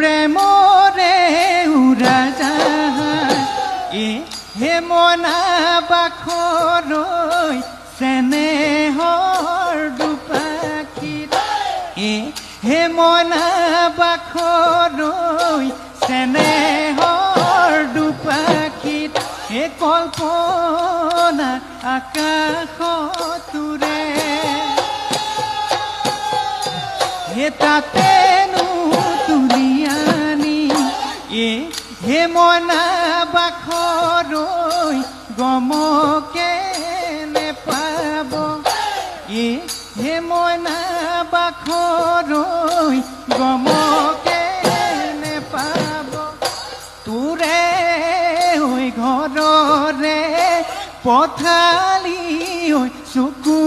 প্ৰেমৰে উৰাজাহাজ হে মনা বাখৰৈ চেনেহৰ দুপাখীত হে মনা বাখৰৈ চেনেহৰ দুপাখীত হে কল্পনা আকাশতুৰে হে তাতেনো তুলি আনি হে মনা বাখৰৈ গমকে নেপাব হে মনা বাখৰৈ গমকে নেপাব তোৰে হৈ ঘৰৰে পথালি হৈ চকু